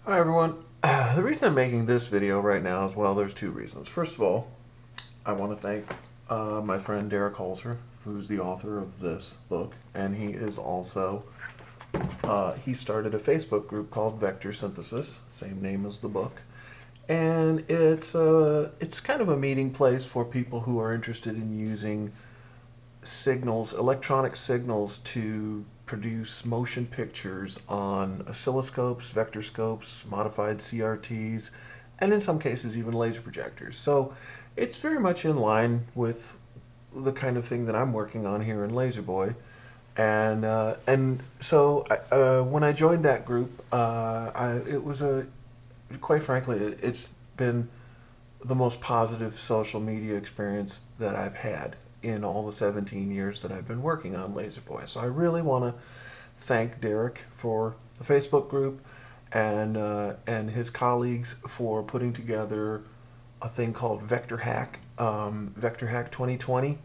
Hi everyone. The reason I'm making this video right now is, well, there's two reasons. First of all, I want to thank my friend Derek Holzer, who's the author of this book, and he is also, he started a Facebook group called Vector Synthesis, same name as the book, and it's kind of a meeting place for people who are interested in using signals, electronic signals, to produce motion pictures on oscilloscopes, vectorscopes, modified CRTs, and in some cases even laser projectors. So it's very much in line with the kind of thing that I'm working on here in LaserBoy. And so when I joined that group, it was quite frankly, it's been the most positive social media experience that I've had in all the 17 years that I've been working on LaserBoy. So I really want to thank Derek for the Facebook group and his colleagues for putting together a thing called Vector Hack. Vector Hack 2020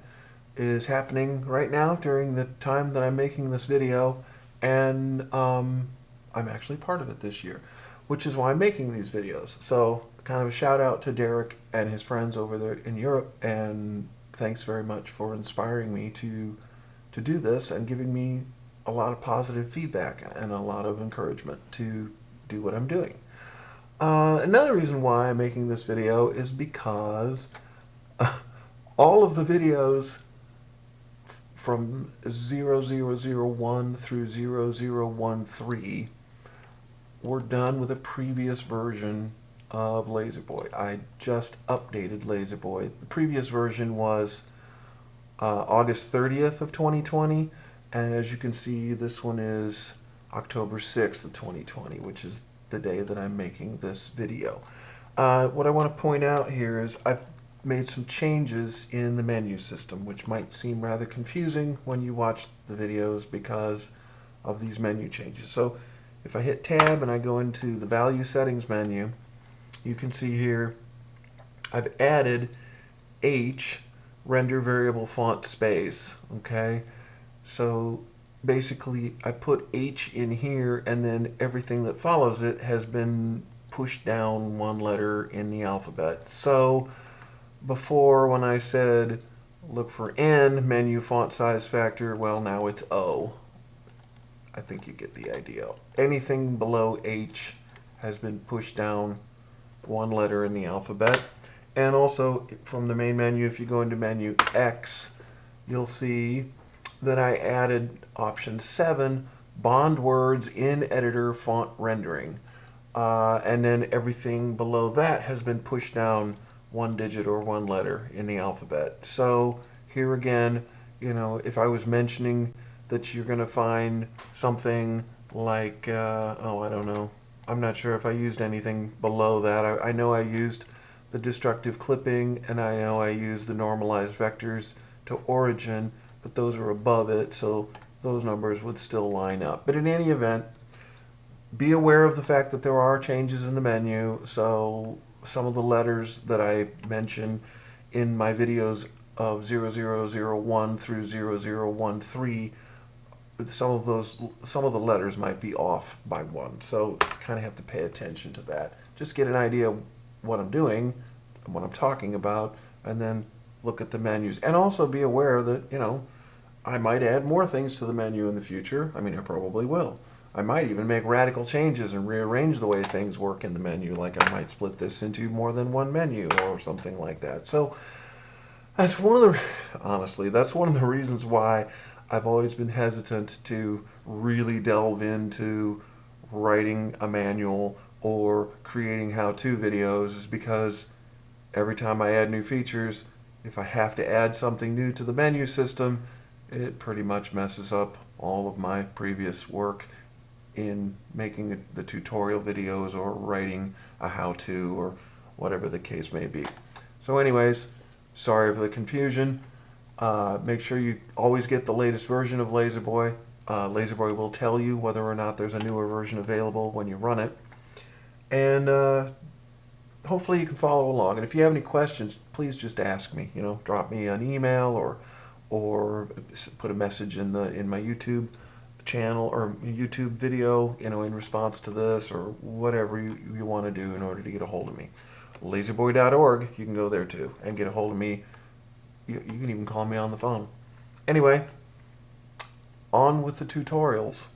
is happening right now during the time that I'm making this video, and I'm actually part of it this year, which is why I'm making these videos. So kind of a shout out to Derek and his friends over there in Europe, and thanks very much for inspiring me to do this and giving me a lot of positive feedback and a lot of encouragement to do what I'm doing. Another reason why I'm making this video is because all of the videos from 0001 through 0013 were done with a previous version of LaserBoy. I just updated LaserBoy. The previous version was August 30th of 2020, and as you can see, this one is October 6th of 2020, which is the day that I'm making this video. What I want to point out here is I've made some changes in the menu system, which might seem rather confusing when you watch the videos because of these menu changes. So if I hit tab and I go into the value settings menu, you can see here I've added H, render variable font space. Okay, so basically I put H in here, and then everything that follows it has been pushed down one letter in the alphabet. So before, when I said look for N, menu font size factor, well, now it's O. I think you get the idea. Anything below H has been pushed down one letter in the alphabet. And also from the main menu, if you go into menu X, you'll see that I added option 7, bond words in editor font rendering. And then everything below that has been pushed down one digit or one letter in the alphabet. So here again, you know, if I was mentioning that you're going to find something like, oh, I don't know. I'm not sure if I used anything below that. I know I used the destructive clipping, and I know I used the normalized vectors to origin, but those are above it, so those numbers would still line up. But in any event, be aware of the fact that there are changes in the menu. So some of the letters that I mention in my videos of 0001 through 0013, some of the letters might be off by one. So you kind of have to pay attention to that. Just get an idea of what I'm doing and what I'm talking about, and then look at the menus. And also be aware that, you know, I might add more things to the menu in the future. I mean, I probably will. I might even make radical changes and rearrange the way things work in the menu, like I might split this into more than one menu or something like that. So that's one of the, honestly, that's one of the reasons why I've always been hesitant to really delve into writing a manual or creating how-to videos, is because every time I add new features, if I have to add something new to the menu system, it pretty much messes up all of my previous work in making the tutorial videos or writing a how-to or whatever the case may be. So anyways, sorry for the confusion. Make sure you always get the latest version of LaserBoy. LaserBoy will tell you whether or not there's a newer version available when you run it. And hopefully you can follow along. And if you have any questions, please just ask me. You know, drop me an email or put a message in my YouTube channel or YouTube video, in response to this or whatever you want to do in order to get a hold of me. LaserBoy.org, you can go there too and get a hold of me. You can even call me on the phone. Anyway, on with the tutorials.